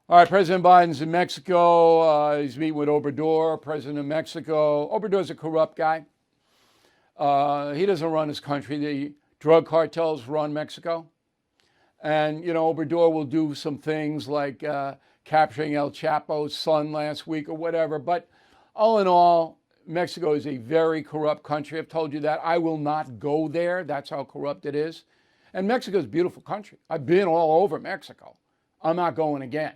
All right, President Biden's in Mexico. He's meeting with Obrador, president of Mexico. Obrador's a corrupt guy. He doesn't run his country. The drug cartels run Mexico. And, Obrador will do some things like capturing El Chapo's son last week or whatever. But all in all, Mexico is a very corrupt country. I've told you that. I will not go there. That's how corrupt it is. And Mexico is a beautiful country. I've been all over Mexico. I'm not going again.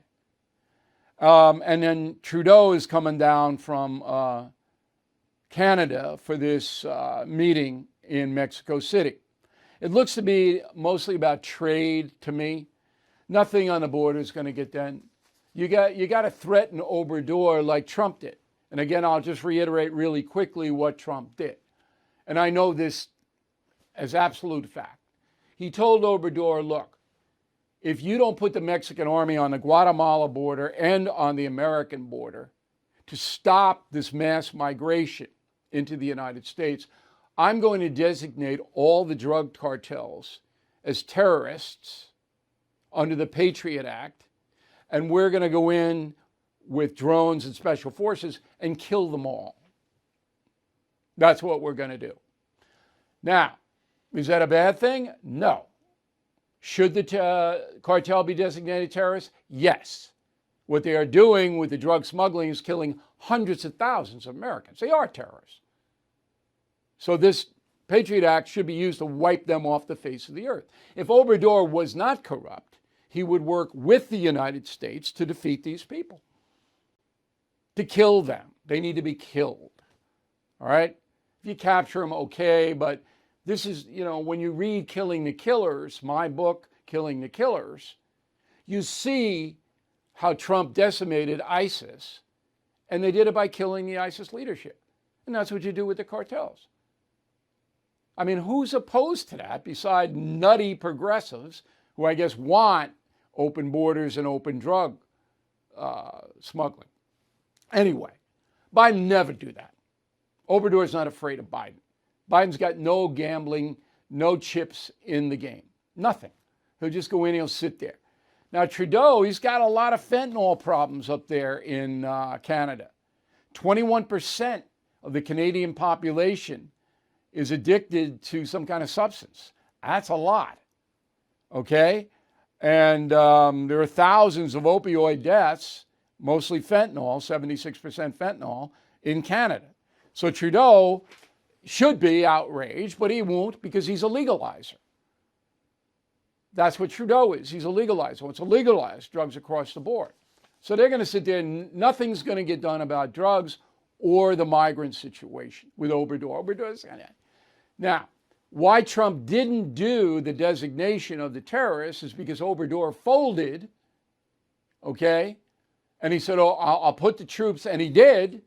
And then Trudeau is coming down from Canada for this meeting in Mexico City. It looks to be mostly about trade to me. Nothing on the border is going to get done. You got to threaten Obrador like Trump did. And again, I'll just reiterate really quickly what Trump did. And I know this as absolute fact. He told Obrador, look, if you don't put the Mexican army on the Guatemala border and on the American border to stop this mass migration into the United States, I'm going to designate all the drug cartels as terrorists under the Patriot Act, and we're going to go in with drones and special forces and kill them all. That's what we're going to do. Now, is that a bad thing? No. Should the cartel be designated terrorists? Yes. What they are doing with the drug smuggling is killing hundreds of thousands of Americans. They are terrorists. So this Patriot Act should be used to wipe them off the face of the earth. If Obrador was not corrupt, he would work with the United States to defeat these people, to kill them. They need to be killed. All right? If you capture them, okay, but this is, when you read Killing the Killers, my book, Killing the Killers, you see how Trump decimated ISIS, and they did it by killing the ISIS leadership. And that's what you do with the cartels. I mean, who's opposed to that beside nutty progressives who I guess want open borders and open drug smuggling? Anyway, Biden never do that. Obrador's not afraid of Biden. Biden's got no gambling, no chips in the game. Nothing. He'll just go in and he'll sit there. Now, Trudeau, he's got a lot of fentanyl problems up there in Canada. 21% of the Canadian population is addicted to some kind of substance. That's a lot. Okay? And there are thousands of opioid deaths, mostly fentanyl, 76% fentanyl, in Canada. So Trudeau should be outraged, but he won't because he's a legalizer. That's what Trudeau is. He's a legalizer. He wants to legalize drugs across the board. So they're going to sit there and nothing's going to get done about drugs or the migrant situation with Obrador. Obrador's going to. Now, why Trump didn't do the designation of the terrorists is because Obrador folded, okay? And he said, I'll put the troops, and he did,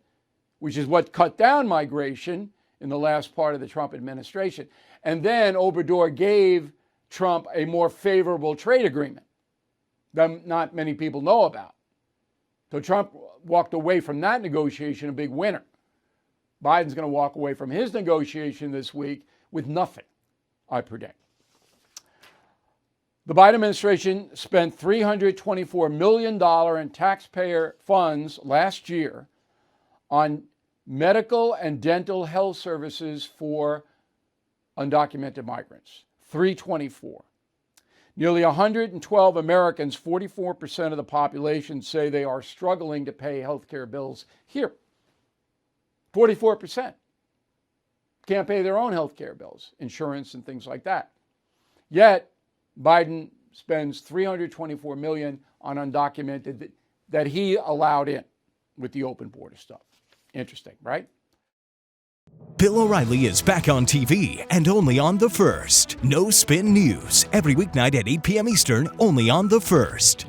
which is what cut down migration in the last part of the Trump administration. And then Obrador gave Trump a more favorable trade agreement that not many people know about. So Trump walked away from that negotiation a big winner. Biden's going to walk away from his negotiation this week with nothing, I predict. The Biden administration spent $324 million in taxpayer funds last year on medical and dental health services for undocumented migrants. 324. Nearly 112 Americans, 44% of the population, say they are struggling to pay health care bills here. 44% can't pay their own health care bills, insurance and things like that. Yet, Biden spends $324 million on undocumented that he allowed in with the open border stuff. Interesting, right? Bill O'Reilly is back on TV and only on The First. No Spin News, every weeknight at 8 p.m. Eastern, only on The First.